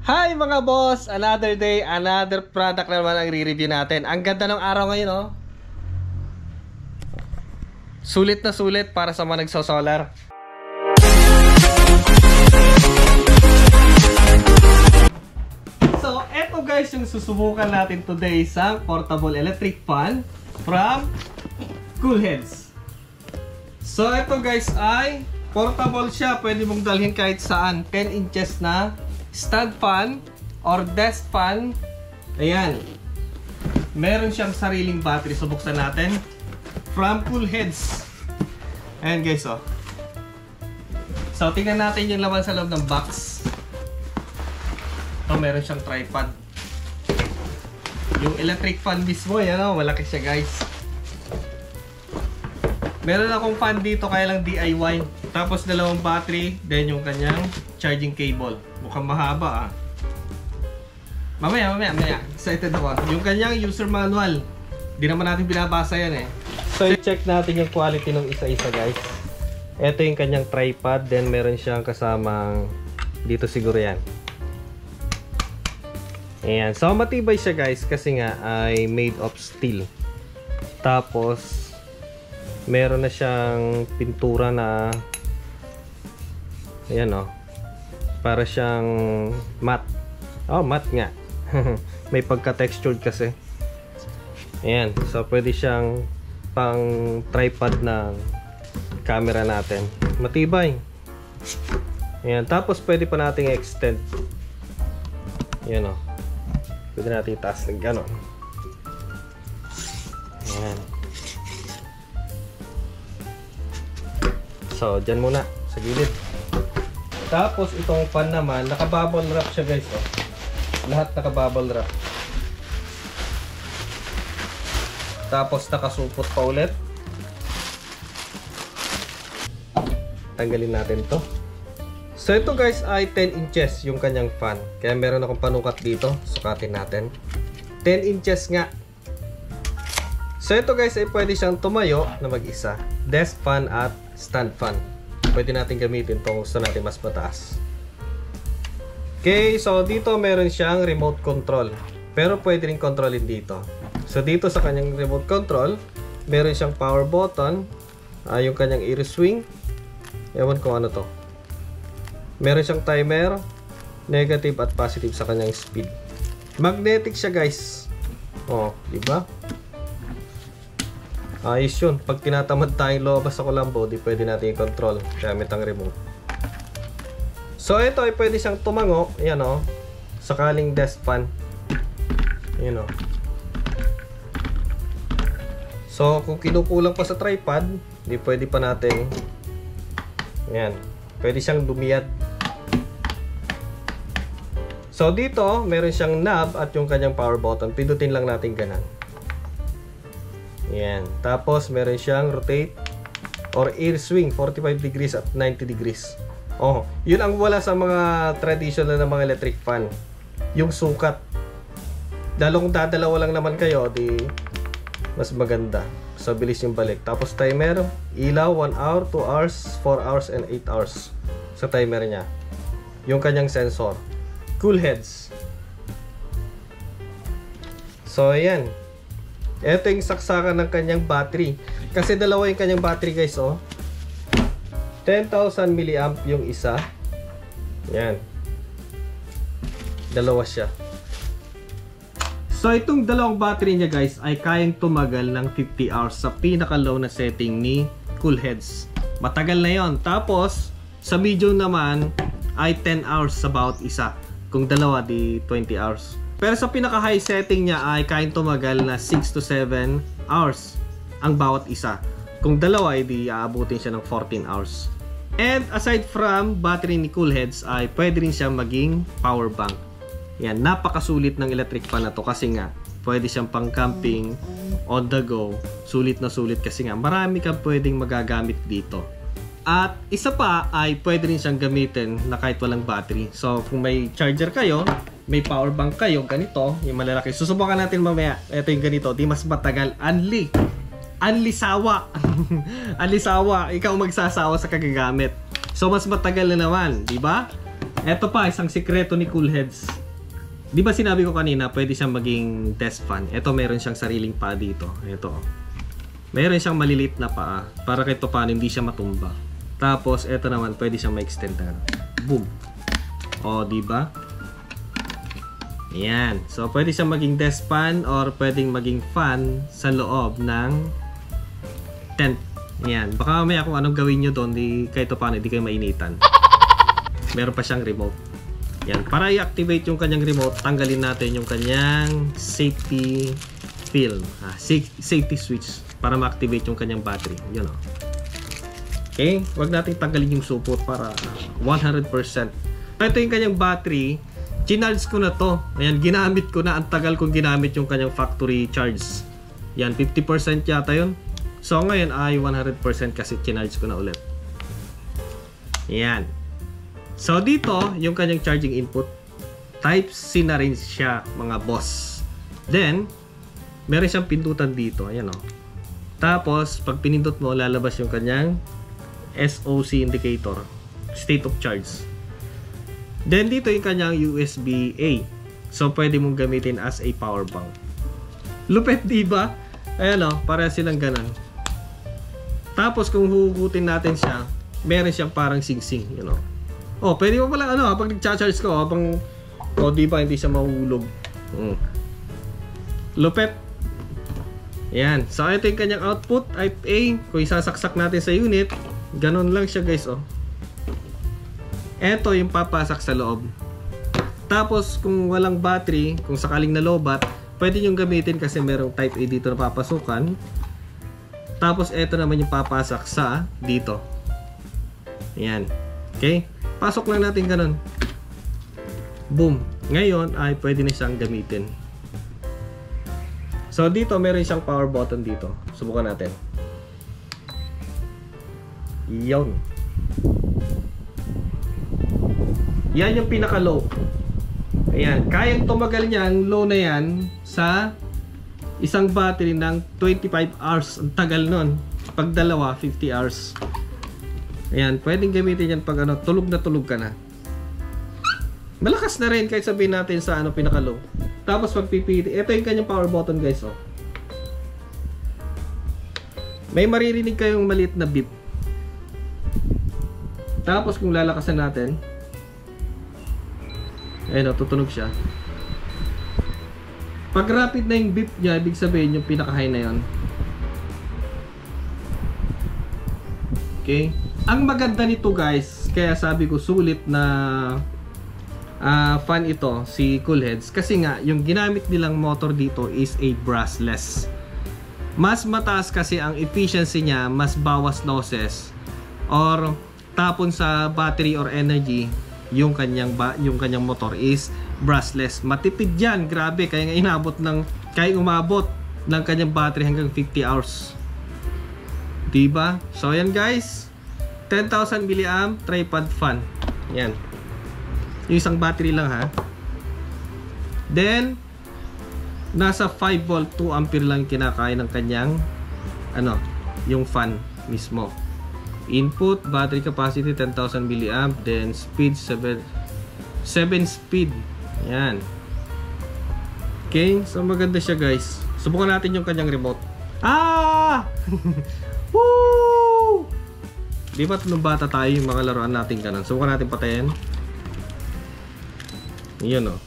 Hi mga boss! Another day, another product na naman ang re-review natin. Ang ganda ng araw ngayon, oh. Sulit na sulit para sa mga nagsosolar. So, eto guys yung susubukan natin today sa portable electric fan from Coolheads. So, eto guys ay portable siya. Pwede mong dalhin kahit saan. 10 inches na stand fan or desk fan. Ayan. Meron siyang sariling battery. So, buksan natin. From Coolheads. Ayan guys, oh. So, tingnan natin yung laman sa loob ng box. So, meron siyang tripod. Yung electric fan mismo, yan, oh. Malaki siya guys. Meron akong fan dito, kaya lang DIY. Tapos dalawang battery, then yung kanyang charging cable. Mukhang mahaba, ah. Mamaya. Excited ako. Yung kanyang user manual. Di naman natin binabasa yan, eh. So, i-check natin yung quality ng isa-isa, guys. Ito yung kanyang tripod, then meron siyang kasamang dito siguro yan. Ayan. So, matibay siya, guys, kasi nga ay made of steel. Tapos, meron na siyang pintura na ayan, oh. Para siyang matte. Oh, matte nga. May pagka-textured kasi. Ayan. So, pwede siyang pang tripod ng camera natin. Matibay. Ayan. Tapos, pwede pa nating extend. Ayan, oh. Pwede natin itaas ng gano'n. Ayan. So, dyan muna. Sa gilid. Tapos, itong fan naman, naka-bubble wrap siya guys. Oh. Lahat naka-bubble wrap. Tapos, nakasupot pa ulit. Tanggalin natin to. So, ito guys ay 10 inches yung kanyang fan. Kaya meron akong panukat dito. Sukatin natin. 10 inches nga. So, ito guys ay pwede siyang tumayo na mag-isa. Desk fan at stand fan. Pwede natin gamitin kung gusto natin mas mataas. Okay, so dito meron siyang remote control. Pero pwede rin controlin dito. So dito sa kanyang remote control, meron siyang power button. Yung kanyang air swing. Ewan ko ano to. Meron siyang timer, negative at positive sa kanyang speed. Magnetic siya guys. Oh, di ba? Ayos yun. Pag tinatamad tayong lobas sa Colombo, di pwede natin i-control gamit ang remote. So, ito ay pwede siyang tumango. Ayan, o. Sakaling desk fan. Ayan, o. So, kung kinukulang pa sa tripod, di pwede pa natin. Ayan. Pwede siyang lumiyad. So, dito, meron siyang knob at yung kanyang power button. Pindutin lang natin ganun. Yan. Tapos, meron siyang rotate or air swing, 45 degrees at 90 degrees. Oh, yun ang wala sa mga traditional na mga electric fan. Yung sukat. Lalo kung dadalawa lang naman kayo, di mas maganda. So, bilis yung balik. Tapos, timer, ilaw, 1 hour, 2 hours, 4 hours, and 8 hours sa timer niya. Yung kanyang sensor. Coolheads. So, ayan. Ito yung saksakan ng kanyang battery. Kasi dalawa yung kanyang battery guys, oh. 10,000 mAh yung isa. Yan. Dalawa siya. So, itong dalawang battery niya guys ay kayang tumagal ng 50 hours sa pinaka-low na setting ni Coolheads. Matagal na yon. Tapos, sa medium naman ay 10 hours sa bawat isa. Kung dalawa, di 20 hours. Pero sa pinaka-high setting niya ay kayang tumagal na 6 to 7 hours ang bawat isa. Kung dalawa ay di aabutin siya ng 14 hours. And aside from battery ni Coolheads ay pwede rin siya maging power bank. Yan, napakasulit ng electric fan na to kasi nga pwede siyang pang camping, on the go. Sulit na sulit kasi nga marami kang pwedeng magagamit dito. At isa pa ay pwede rin siyang gamitin na kahit walang battery. So kung may charger kayo, may power bank kayo, ganito, yung malalaki. Susubukan natin mamaya. Ito yung ganito, di mas matagal. Anlisawa. Anlisawa. Ikaw magsasawa sa kagagamit. So mas matagal na naman, di ba? Eto pa, isang sikreto ni Coolheads. Di ba sinabi ko kanina, pwede siyang maging desk fan. Eto, meron siyang sariling paa dito. Eto. Meron siyang maliliit na paa. Para kahit paano hindi siya matumba. Tapos, eto naman, pwede siyang ma-extend na. Boom. O, di ba? Yan. So, pwede siyang maging desk fan or pwedeng maging fan sa loob ng tent. Yan. Baka mamaya kung anong gawin nyo doon, kahit paano, hindi kayo mainitan. Meron pa siyang remote. Yan. Para i-activate yung kanyang remote, tanggalin natin yung kanyang safety film. Safety switch para ma-activate yung kanyang battery. Yun o. Okay? Huwag natin tanggalin yung support para 100%. Ito yung kanyang battery. Chinarge ko na to. Ayan, ginamit ko na. Ang tagal kong ginamit yung kanyang factory charge. Yan, 50% yata yun. So ngayon ay 100% kasi chinarge ko na ulit. Yan. So dito, yung kanyang charging input, Type-C na rin siya, mga boss. Then, meron siyang pindutan dito. Ayan o. Tapos, pag pinindot mo, lalabas yung kanyang SOC indicator. State of charge. Then, dito yung kanyang USB-A. So, pwede mong gamitin as a power bank. Lupet, diba? Ayan o, para silang ganun. Tapos, kung hugutin natin siya, meron siyang parang sing-sing. You know? Oh, pwede mo pala habang nag-charge ko, habang di ba hindi siya mahulog. Lupet. Yan. So ito yung kanyang output, type A. Kung isasaksak natin sa unit, ganun lang siya, guys, oh. Ito yung papasak sa loob. Tapos kung walang battery, kung sakaling nalobat, pwede yung gamitin kasi merong type A dito na papasukan. Tapos ito naman yung papasak sa dito. Yan. Okay? Pasok lang natin ganun. Boom. Ngayon ay pwede na siyang gamitin. So dito meron siyang power button dito. Subukan natin. Yon. Yan yung pinaka low. Ayan. Kayang tumagal niyan, low na yan, sa isang battery ng 25 hours. Ang tagal nun. Pag dalawa, 50 hours. Ayan, pwedeng gamitin yan pag tulog na tulog ka na. Malakas na rin kahit sabihin natin sa pinaka-low. Tapos pag pipili, ito yung kanyang power button, guys, oh. May maririnig kayong maliit na beep. Tapos kung lalakasan natin, ayun, tutunog siya. Pag rapid na yung beep niya, ibig sabihin yung pinaka-high na yon. Okay? Ang maganda nito, guys, kaya sabi ko sulit na fan ito, si Coolheads, kasi nga yung ginamit nilang motor dito is a brushless. Mas mataas kasi ang efficiency niya, mas bawas losses or tapon sa battery or energy yung kanyang motor is brushless. Matipid yan, grabe, kaya nga umabot ng kanyang battery hanggang 50 hours. Diba? So yan, guys, 10,000 mAh tripod fan. Yan. Yung isang battery lang, ha. Then nasa 5 volt 2 ampere lang kinakaya ng kanyang yung fan mismo. Input battery capacity 10,000 mAh, then speed 7 speed. Yan. Okay, so maganda siya, guys. Subukan natin yung kanyang remote. Woo! Di ba nung bata tayo yung mga laruan natin ganun? Subukan natin patayin. Yun, oh.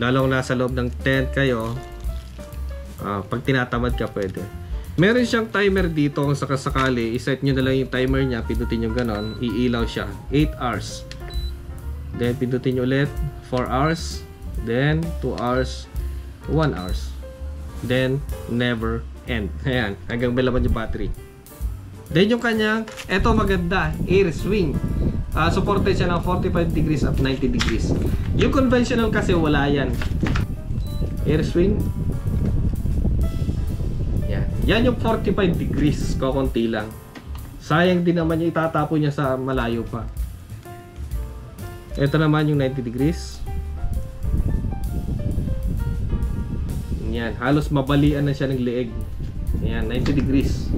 Lalo kung nasa loob ng tent kayo, pag tinatamad ka, pwede. Meron siyang timer dito kung sakasakali. Iset nyo na lang yung timer niya, pindutin nyo ganon, iilaw siya 8 hours. Then pindutin nyo ulit 4 hours, then 2 hours, 1 hours, then never end. Ayan, hanggang may laman yung battery. Then yung kanyang, eto maganda, air swing. Supported siya ng 45 degrees at 90 degrees. Yung conventional kasi wala yan. Air swing. Yan. Yan yung 45 degrees. Kukunti lang. Sayang din naman yung itatapon niya sa malayo pa. Ito naman yung 90 degrees. Yan. Halos mabalian na siya ng leeg. Yan. 90 degrees.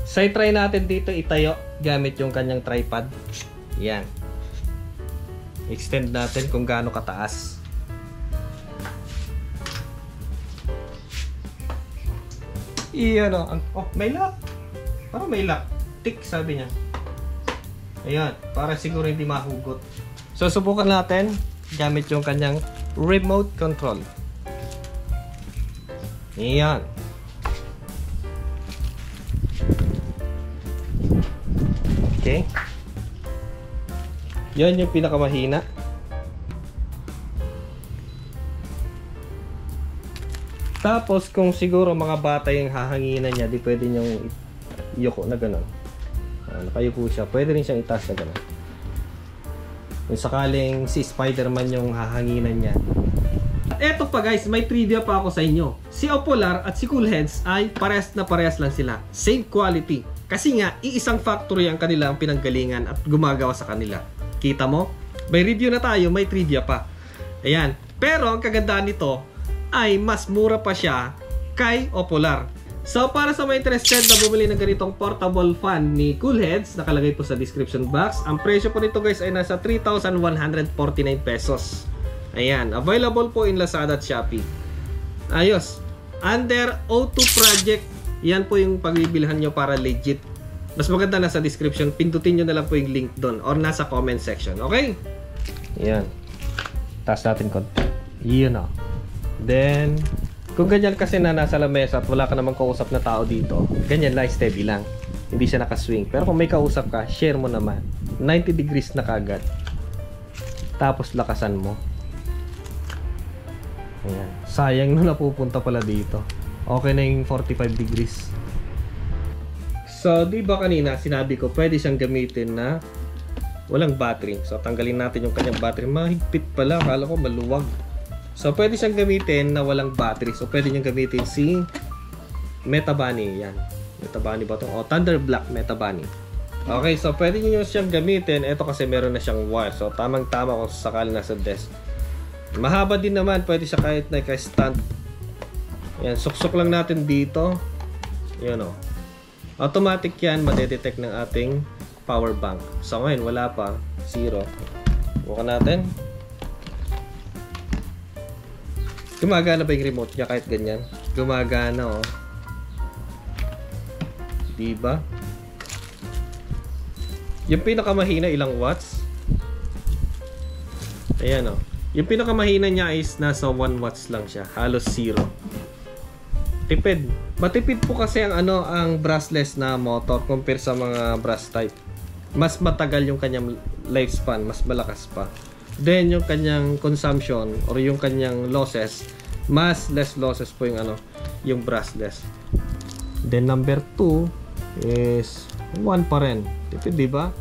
So try natin dito itayo. gamit yung kanyang tripod. Yan. Extend natin kung gaano kataas. Iyan o. Oh, may lock. Parang may lock. Tick, sabi niya. Ayan. Para siguro hindi mahugot. So, subukan natin gamit yung kanyang remote control. Ayan. Okay. Yan yung pinakamahina. Tapos kung siguro mga bata yung hahanginan niya, di pwede niyong yuko na gano'n. Nakayuko siya. Pwede rin siyang itaas na gano'n. Kung sakaling si Spider-Man yung hahanginan niya. Eto pa guys, may trivia pa ako sa inyo. Si Opolar at si Coolheads ay parehas na parehas lang sila. Same quality. Kasi nga, iisang factory ang kanilang pinanggalingan at gumagawa sa kanila. Kita mo? May review na tayo, may trivia pa. Ayan. Pero ang kagandahan nito ay mas mura pa siya kay Opolar. So para sa mga interested na bumili ng ganitong portable fan ni Coolheads, nakalagay po sa description box. Ang presyo po nito guys ay nasa 3,149 pesos. Ayan. Available po in Lazada at Shopee. Ayos. Under O2 Project. Yan po yung pagbibilhan nyo para legit. Mas maganda na sa description. Pindutin nyo na lang po yung link doon or nasa comment section. Okay? Yan. Taas natin konti. Yun o. Then, kung ganyan kasi na nasa lamesa at wala ka namang kausap na tao dito, ganyan lang, steady lang. Hindi siya nakaswing. Pero kung may kausap ka, share mo naman. 90 degrees na kagad. Tapos lakasan mo. Ayan. Sayang na napupunta pala dito. Okay na yung 45 degrees. So, di ba kanina sinabi ko pwede siyang gamitin na walang battery. So, tanggalin natin yung kanyang battery. Mahigpit pala. Akala ko maluwag. So, pwede siyang gamitin na walang battery. So, pwede niyong gamitin si Metabunny. Yan. Metabunny ba ito? O, Thunder Black Metabunny. Okay, so pwede niyo siyang gamitin. Ito kasi meron na siyang wire. So, tamang-tama kung sakali nasa desk. Mahaba din naman. Pwede siya kahit naka-stand. Yan, suksok lang natin dito. Yan o. Automatic yan, madedetect ng ating power bank. So ngayon, wala pa. 0. Bukan natin. Gumagana ba yung remote niya kahit ganyan? Gumagana o. Diba? Yung pinakamahina, ilang watts? Ayan o. Yung pinakamahina niya is nasa 1 watts lang siya. Halos 0. Tipid. Matipid po kasi ang ang brushless na motor compare sa mga brush type. Mas matagal yung kanyang lifespan, mas malakas pa. Then yung kanyang consumption or yung kanyang losses, mas less losses po yung yung brushless. Then number 2 is 1 pa rin. Tipid, di ba?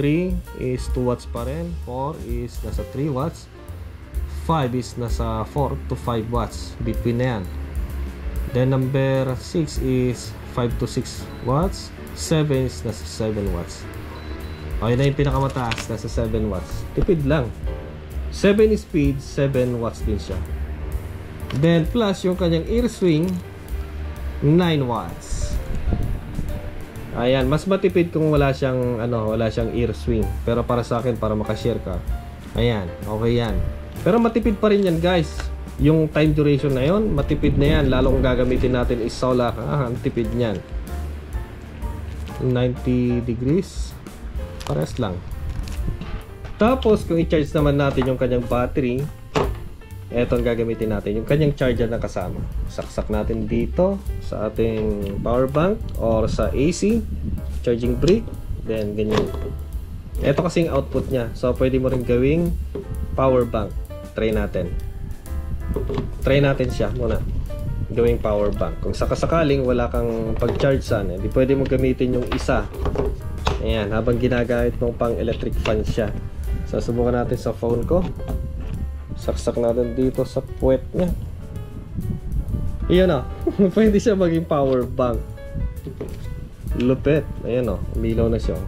3 is 2 watts pa rin. 4 is nasa 3 watts. 5 is nasa 4 to 5 watts. Between na yan. Then number 6 is 5 to 6 watts. 7 is nasa 7 watts. Okay na yung pinakamataas, nasa 7 watts. Tipid lang. 7 speed, 7 watts din siya. Then plus yung kanyang ear swing, 9 watts. Ayan, mas matipid kung wala siyang ear swing. Pero para sa akin, para makashare ka, ayan, okay yan. Pero matipid pa rin yan guys. Yung time duration na yon, matipid na yan. Lalo kung gagamitin natin is solar. Ang tipid niyan. 90 degrees. Pares lang. Tapos, kung i-charge naman natin yung kanyang battery, eto ang gagamitin natin. Yung kanyang charger na kasama. Saksak natin dito sa ating power bank or sa AC. Charging brick. Then, ganyan. Eto kasing output niya. So, pwede mo rin gawing power bank. Try natin. Try natin siya muna. Gawing power bank. Kung sakasakaling wala kang pag-charge saan, di pwede mo gamitin yung isa. Ayan, habang ginagamit mong pang electric fan siya. So, subukan natin sa phone ko. Saksak natin dito sa puwet niya. Iyan o. Pwede siya maging power bank. Lupit. Ayan o. Umilaw na siya.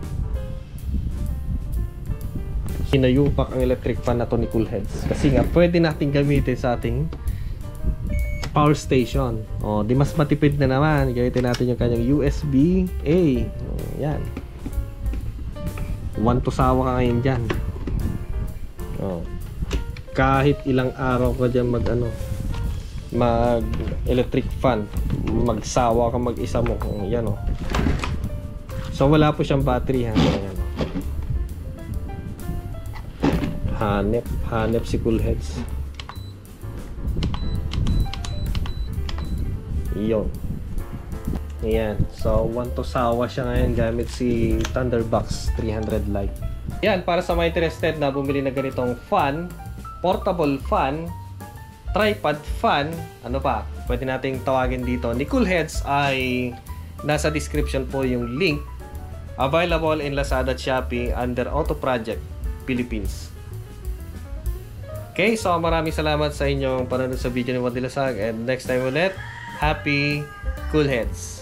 Hinayupak ang electric fan na to ni Coolheads. Kasi nga, pwede natin gamitin sa ating power station. O, di mas matipid na naman. Gamitin natin yung kanyang USB-A. Yan. 1 to sawa ka ngayon dyan. Oh. Kahit ilang araw ka dyan mag electric fan, magsawa ka mag-isa mo. Yan oh. So wala po siyang battery ha. Ayan. Hanep si Coolheads. Iyon. Ayan. So 1 to sawa siya ngayon gamit si Thunderbox 300 Lite. Yan, para sa mga interested na bumili na ganitong fan, portable fan, tripod fan, ano pa, pwede nating tawagin dito ni Coolheads, ay nasa description po yung link. Available in Lazada at Shopee under Auto Project Philippines. Okay, so maraming salamat sa inyong panonood sa video ni Juan de la Sague, and next time ulit, happy Coolheads!